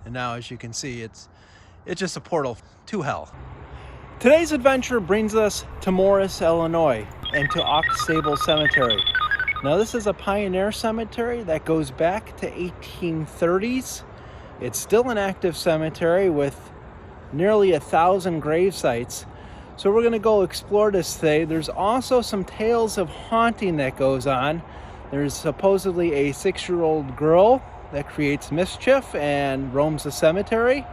And now, as you can see, it's just a portal to hell. Today's adventure brings us to Morris, Illinois, and to Aux Sable Cemetery. Now, this is a pioneer cemetery that goes back to 1830s. It's still an active cemetery with nearly 1,000 grave sites. So we're going to go explore this today. There's also some tales of haunting that goes on. There's supposedly a 6-year-old girl that creates mischief and roams the cemetery.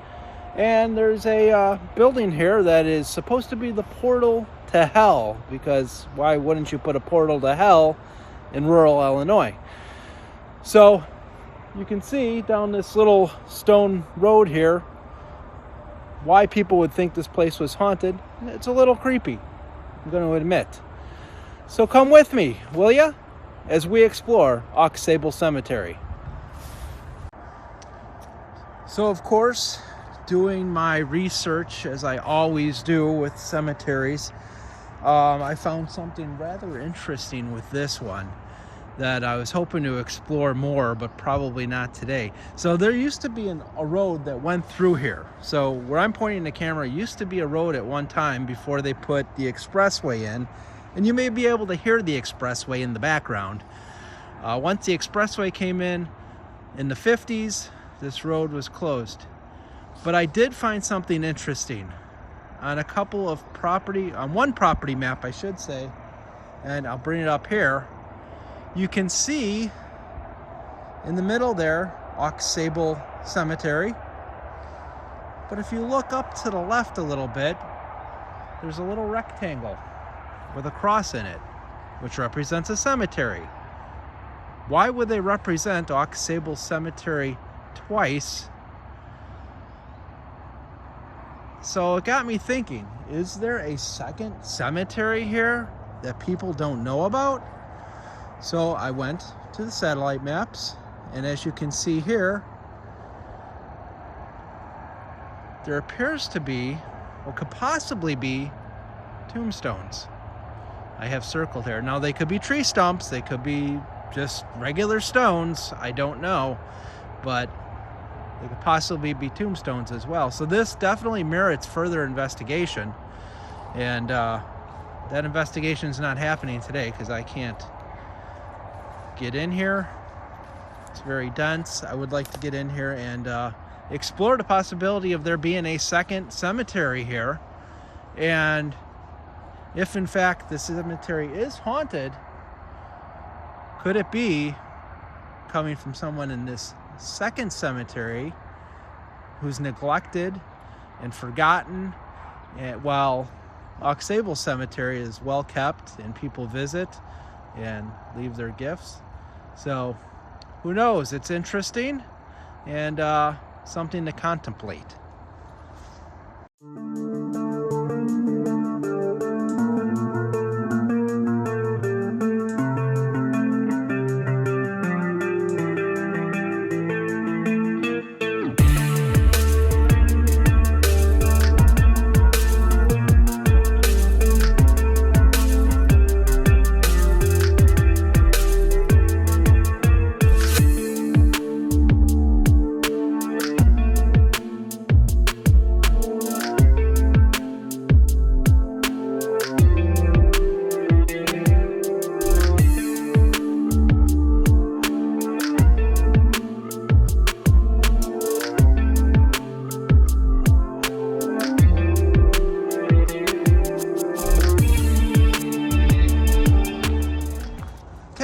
And there's a building here that is supposed to be the portal to hell, because why wouldn't you put a portal to hell in rural Illinois? So you can see down this little stone road here why people would think this place was haunted. It's a little creepy, I'm going to admit. So come with me, will ya, as we explore Aux Sable Cemetery. So of course, doing my research, as I always do with cemeteries, I found something rather interesting with this one that I was hoping to explore more, but probably not today. So there used to be a road that went through here. So where I'm pointing the camera used to be a road at one time before they put the expressway in, and you may be able to hear the expressway in the background. Once the expressway came in the 50s, this road was closed. But I did find something interesting on on one property map, I should say, and I'll bring it up here. You can see in the middle there, Aux Sable Cemetery. But if you look up to the left a little bit, there's a little rectangle with a cross in it, which represents a cemetery. Why would they represent Aux Sable Cemetery twice? So it got me thinking, is there a second cemetery here that people don't know about? So I went to the satellite maps, and as you can see here, there appears to be, or could possibly be, tombstones. I have circled here. Now they could be tree stumps, they could be just regular stones, I don't know, but they could possibly be tombstones as well. So this definitely merits further investigation, and that investigation is not happening today because I can't get in here. It's very dense. I would like to get in here and explore the possibility of there being a second cemetery here, and if in fact the cemetery is haunted, could it be coming from someone in this second cemetery who's neglected and forgotten, while Aux Sable Cemetery is well kept and people visit and leave their gifts? So who knows? It's interesting and something to contemplate.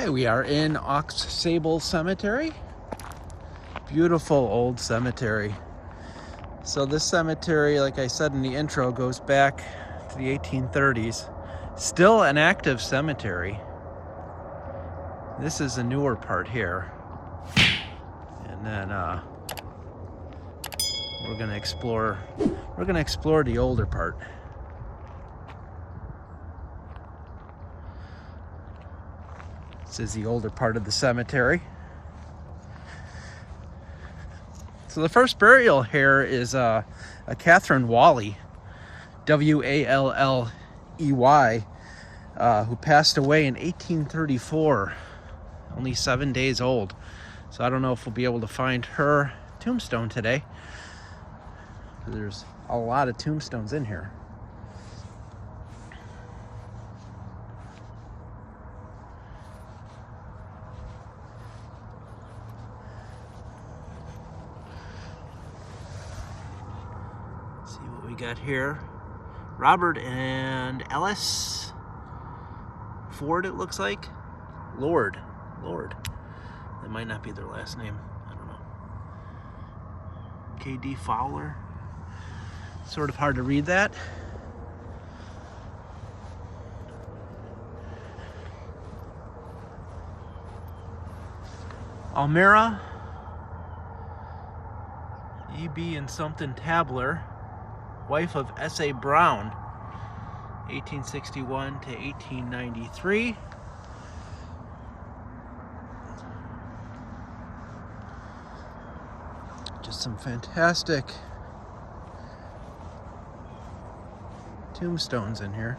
We are in Aux Sable Cemetery. Beautiful old cemetery. So this cemetery, like I said in the intro, goes back to the 1830s. Still an active cemetery. This is the newer part here. And then we're gonna explore the older part. This is the older part of the cemetery. So the first burial here is a Catherine Wally, Walley, who passed away in 1834, only 7 days old. So I don't know if we'll be able to find her tombstone today. There's a lot of tombstones in here. Let's see what we got here. Robert and Ellis Ford, it looks like. Lord. That might not be their last name. I don't know. K.D. Fowler. Sort of hard to read that. Almira. E.B. and something Tabler. Wife of S.A. Brown. 1861 to 1893. Just some fantastic tombstones in here.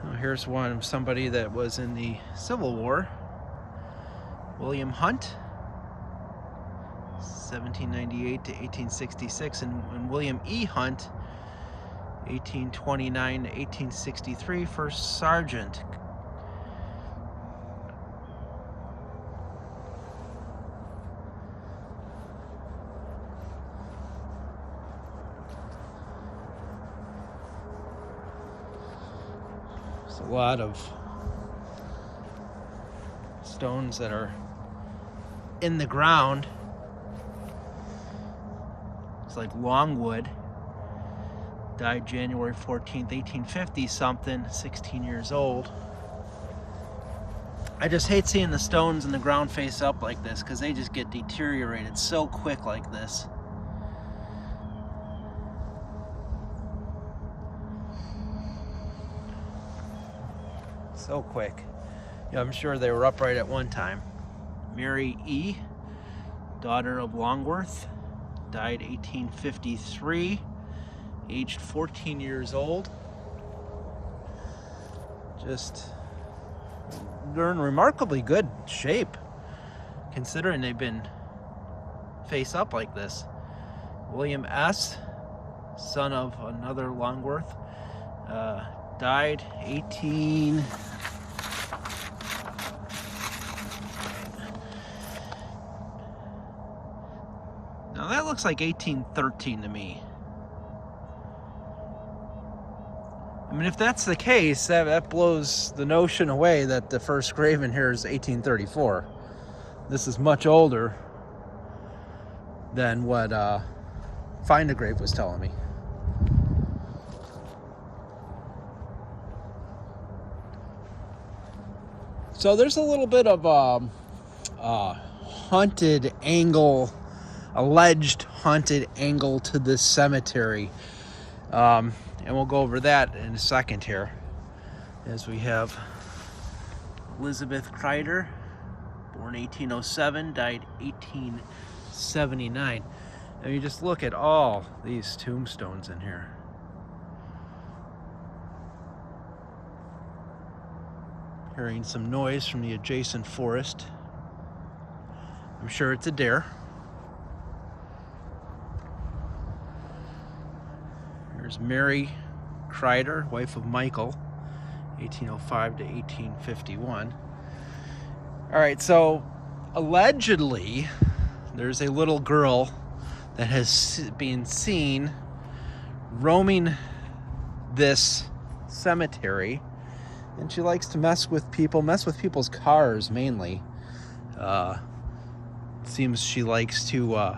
Oh, here's one of somebody that was in the Civil War. William Hunt, 1798 to 1866, and William E. Hunt, 1829 to 1863, first sergeant. There's a lot of stones that are in the ground. It's like Longwood. Died January 14th, 1850 something, 16 years old. I just hate seeing the stones in the ground face up like this because they just get deteriorated so quick like this. So quick. Yeah, I'm sure they were upright at one time. Mary E., daughter of Longworth, died 1853. Aged 14 years old. Just, they're in remarkably good shape considering they've been face up like this. William S., son of another Longworth, died 18... Now that looks like 1813 to me. I mean, if that's the case, that blows the notion away that the first grave in here is 1834. This is much older than what Find a Grave was telling me. So there's a little bit of haunted angle, alleged haunted angle to this cemetery. And we'll go over that in a second here, as we have Elizabeth Kreider, born 1807, died 1879. And you just look at all these tombstones in here. Hearing some noise from the adjacent forest. I'm sure it's a deer. There's Mary Kreider, wife of Michael, 1805 to 1851. All right, so allegedly, there's a little girl that has been seen roaming this cemetery, and she likes to mess with people's cars mainly. Seems she likes to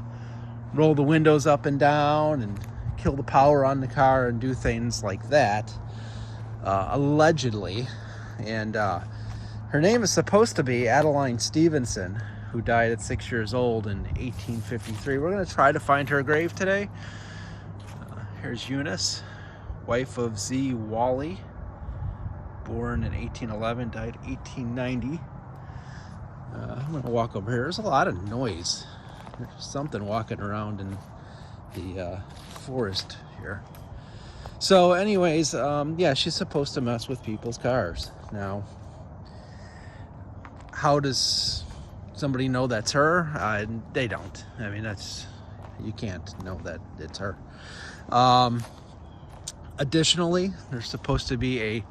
roll the windows up and down and kill the power on the car and do things like that, allegedly. And her name is supposed to be Adeline Stevenson, who died at 6 years old in 1853. We're going to try to find her grave today. Here's Eunice, wife of Z. Wally, born in 1811, died 1890. I'm going to walk over here. There's a lot of noise. There's something walking around in the forest here. So anyways, yeah, she's supposed to mess with people's cars. Now, how does somebody know that's her? They don't. I mean, you can't know that it's her. Additionally, there's supposed to be a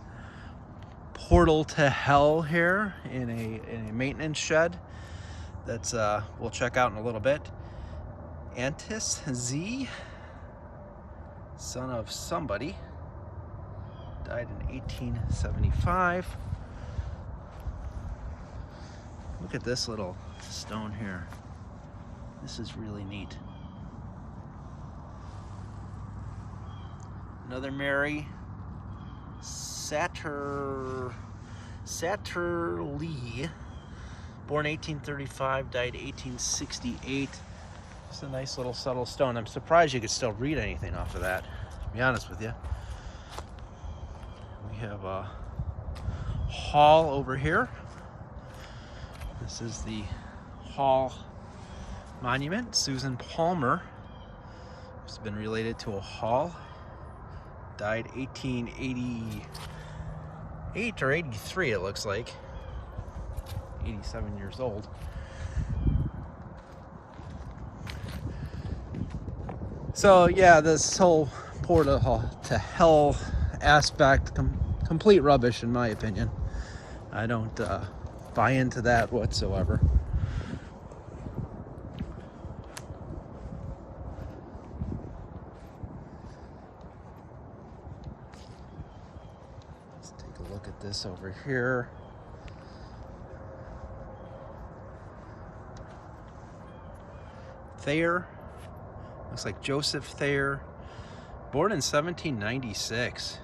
portal to hell here in a maintenance shed. That's we'll check out in a little bit. Antis Z, son of somebody, died in 1875. Look at this little stone here. This is really neat. Another Mary Satterlee, born 1835, died 1868. It's a nice little subtle stone. I'm surprised you could still read anything off of that, to be honest with you. We have a hall over here. This is the Hall Monument. Susan Palmer has been related to a Hall. Died 1888 or 83, it looks like. 87 years old. So yeah, this whole portal to hell aspect, complete rubbish in my opinion. I don't buy into that whatsoever. Let's take a look at this over here. Thayer, looks like Joseph Thayer, born in 1796.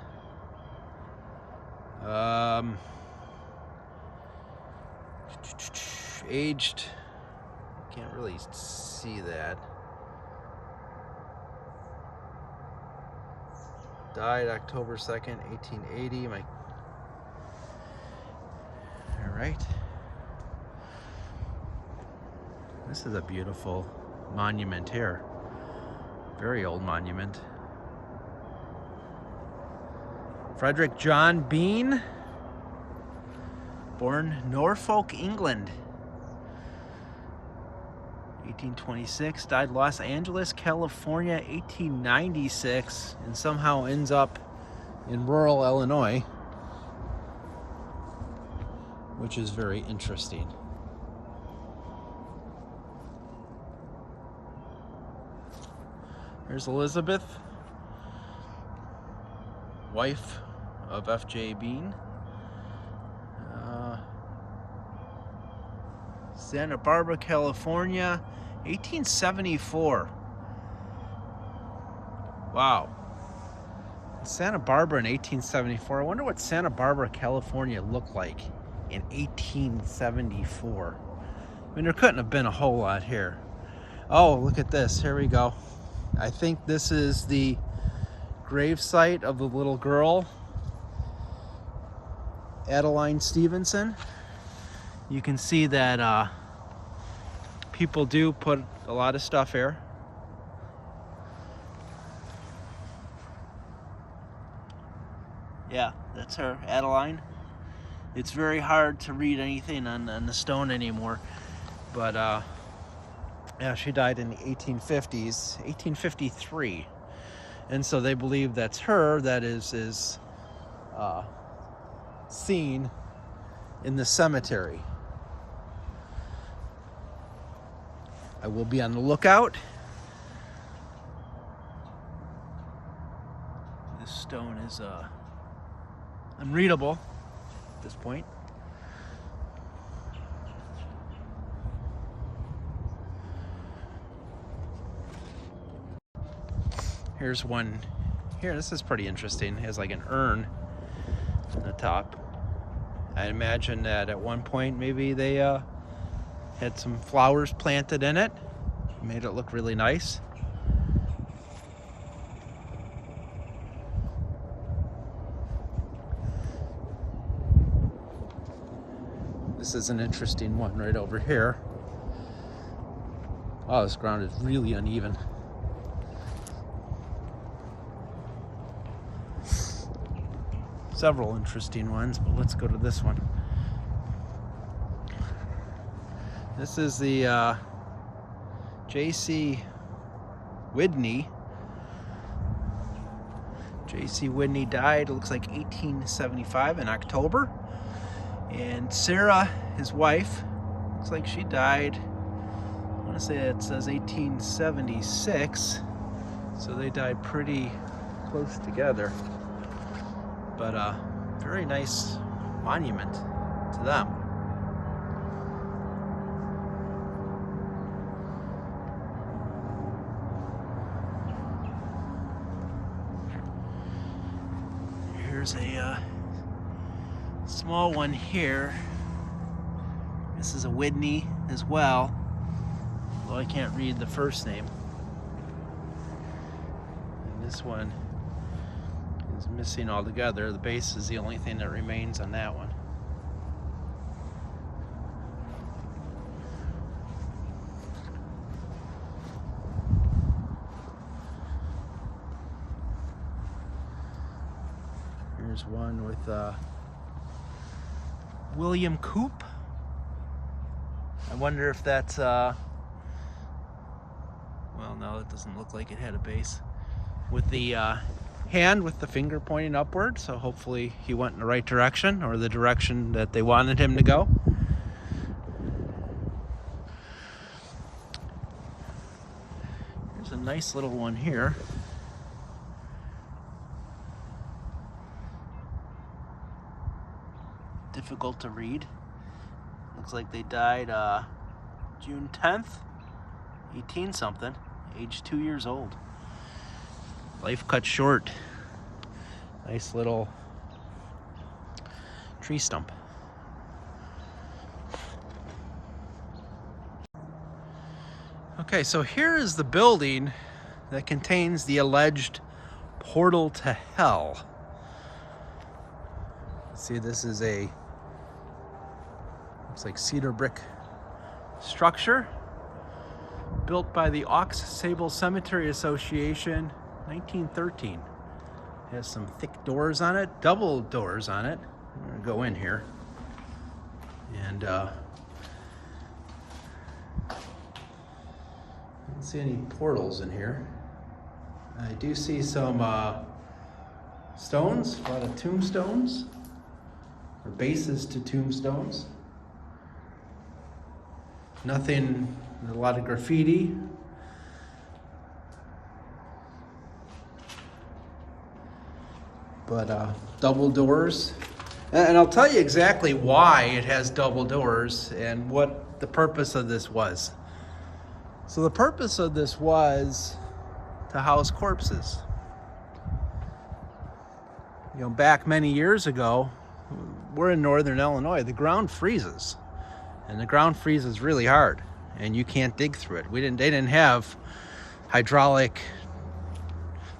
Aged, can't really see that. Died October 2nd, 1880. All right. This is a beautiful monument here. Very old monument. Frederick John Bean, born Norfolk, England, 1826, died Los Angeles, California, 1896, and somehow ends up in rural Illinois, which is very interesting. Here's Elizabeth, wife of F.J. Bean. Santa Barbara, California, 1874. Wow. Santa Barbara in 1874. I wonder what Santa Barbara, California looked like in 1874. I mean, there couldn't have been a whole lot here. Oh, look at this. Here we go. I think this is the grave site of the little girl, Adeline Stevenson. You can see that people do put a lot of stuff here. Yeah, that's her, Adeline. It's very hard to read anything on the stone anymore, but yeah, she died in the 1850s, 1853, and so they believe that's her that is seen in the cemetery. I will be on the lookout. This stone is unreadable at this point. Here's one here. This is pretty interesting. It has like an urn on the top. I imagine that at one point maybe they had some flowers planted in it, made it look really nice. This is an interesting one right over here. Oh, this ground is really uneven. several interesting ones, but let's go to this one. This is the J.C. Whitney. J.C. Whitney died, it looks like 1875 in October. And Sarah, his wife, looks like she died, I want to say it says 1876. So they died pretty close together. But very nice monument to them. Here's a small one here. This is a Whitney as well, although I can't read the first name. And this one is missing altogether. The base is the only thing that remains on that one. Here's one with William Coop. I wonder if that's, well, no, it doesn't look like it had a base. With the hand with the finger pointing upward, so hopefully he went in the right direction, or the direction that they wanted him to go. Here's a nice little one here. Difficult to read. Looks like they died June 10th, 18 something, age 2 years old. Life cut short. Nice little tree stump. Okay, so here is the building that contains the alleged portal to hell. See, this is a, looks like cedar brick structure built by the Aux Sable Cemetery Association, 1913. Has some thick doors on it, double doors on it. I'm gonna go in here, and I don't see any portals in here. I do see some stones, a lot of tombstones, or bases to tombstones. Nothing, a lot of graffiti. But double doors. And I'll tell you exactly why it has double doors and what the purpose of this was. So the purpose of this was to house corpses. You know, back many years ago, we're in northern Illinois, the ground freezes. And the ground freezes really hard, and you can't dig through it. They didn't have hydraulic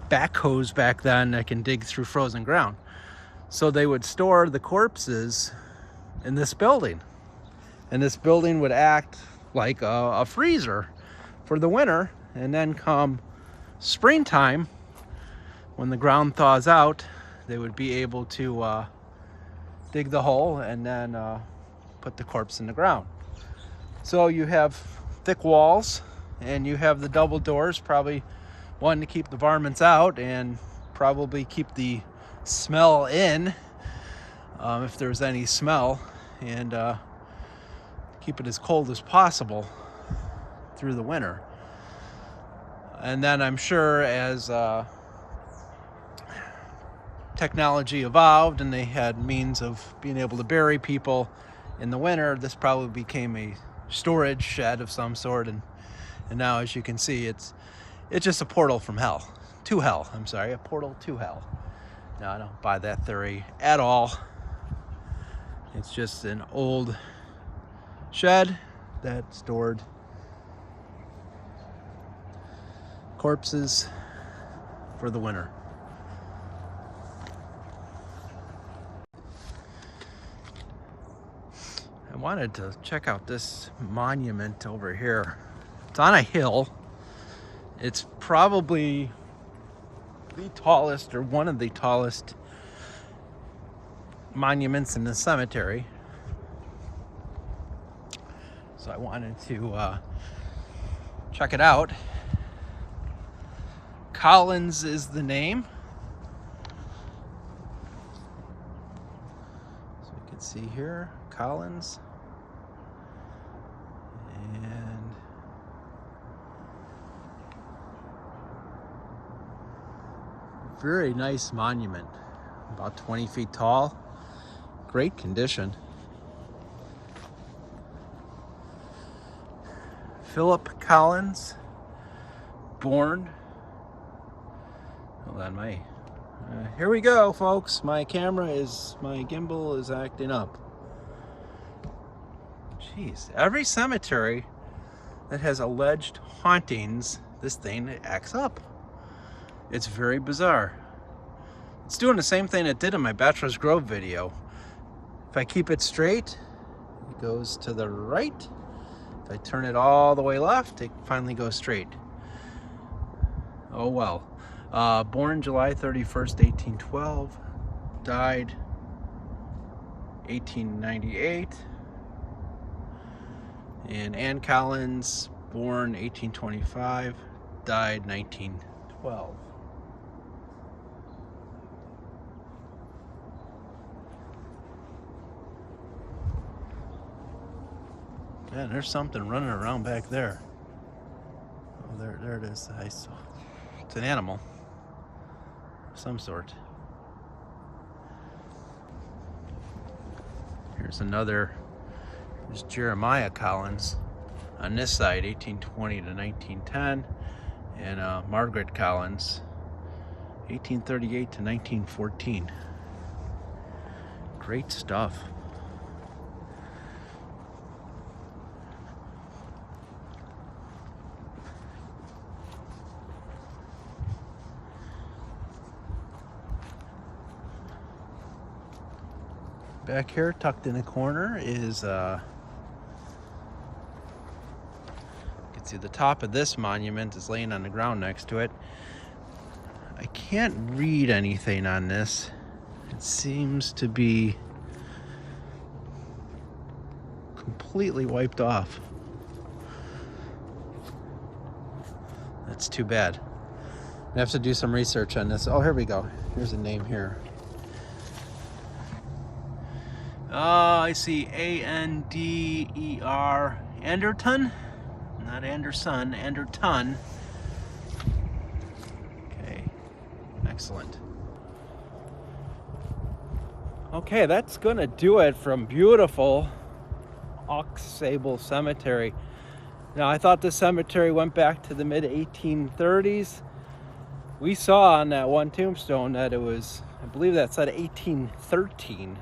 backhoes back then that can dig through frozen ground. So they would store the corpses in this building. And this building would act like a freezer for the winter. And then come springtime, when the ground thaws out, they would be able to dig the hole and then put the corpse in the ground. So you have thick walls, and you have the double doors, probably one to keep the varmints out and probably keep the smell in, if there's any smell, and keep it as cold as possible through the winter. And then I'm sure as technology evolved and they had means of being able to bury people in the winter, this probably became a storage shed of some sort, and now, as you can see, it's just a portal from hell to hell. I'm sorry, a portal to hell. No, I don't buy that theory at all. It's just an old shed that stored corpses for the winter. I wanted to check out this monument over here. It's on a hill. It's probably the tallest, or one of the tallest monuments in the cemetery. So I wanted to check it out. Collins is the name. So you can see here, Collins. And very nice monument, about 20 feet tall, great condition. Philip Collins, born, hold on, here we go, folks. My gimbal is acting up. Jeez, every cemetery that has alleged hauntings, this thing, it acts up. It's very bizarre. It's doing the same thing it did in my Bachelor's Grove video. If I keep it straight, it goes to the right. If I turn it all the way left, it finally goes straight. Oh well. Born July 31st, 1812. Died 1898. And Ann Collins, born 1825, died 1912. Man, there's something running around back there. Oh, there it is. I saw. It's an animal of some sort. Here's another. There's Jeremiah Collins on this side, 1820 to 1910, and Margaret Collins, 1838 to 1914. Great stuff. Back here, tucked in a corner, is you can see the top of this monument is laying on the ground next to it. I can't read anything on this. It seems to be completely wiped off. That's too bad. I have to do some research on this. Oh, here we go. Here's a name here. I see A-N-D-E-R, Anderton, not Anderson, Anderton. Okay, excellent. Okay, that's gonna do it from beautiful Aux Sable Cemetery. Now, I thought this cemetery went back to the mid-1830s. We saw on that one tombstone that it was, I believe that said 1813.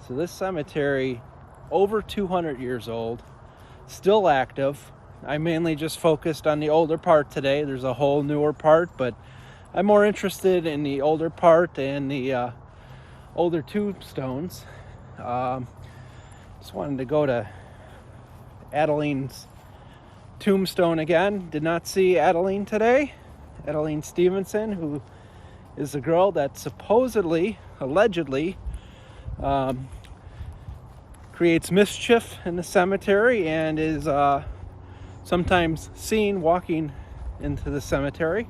So this cemetery, over 200 years old, still active. I mainly just focused on the older part today. There's a whole newer part, but I'm more interested in the older part and the older tombstones. Just wanted to go to Adeline's tombstone again. Did not see Adeline today. Adeline Stevenson, who is the girl that supposedly, allegedly, creates mischief in the cemetery and is sometimes seen walking into the cemetery.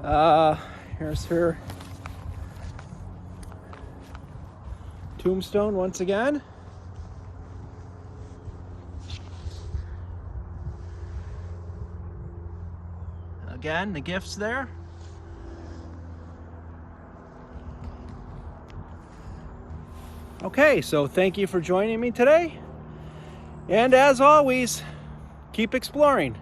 Here's her tombstone once again. Again, the gifts there. Okay, so thank you for joining me today. And as always, keep exploring.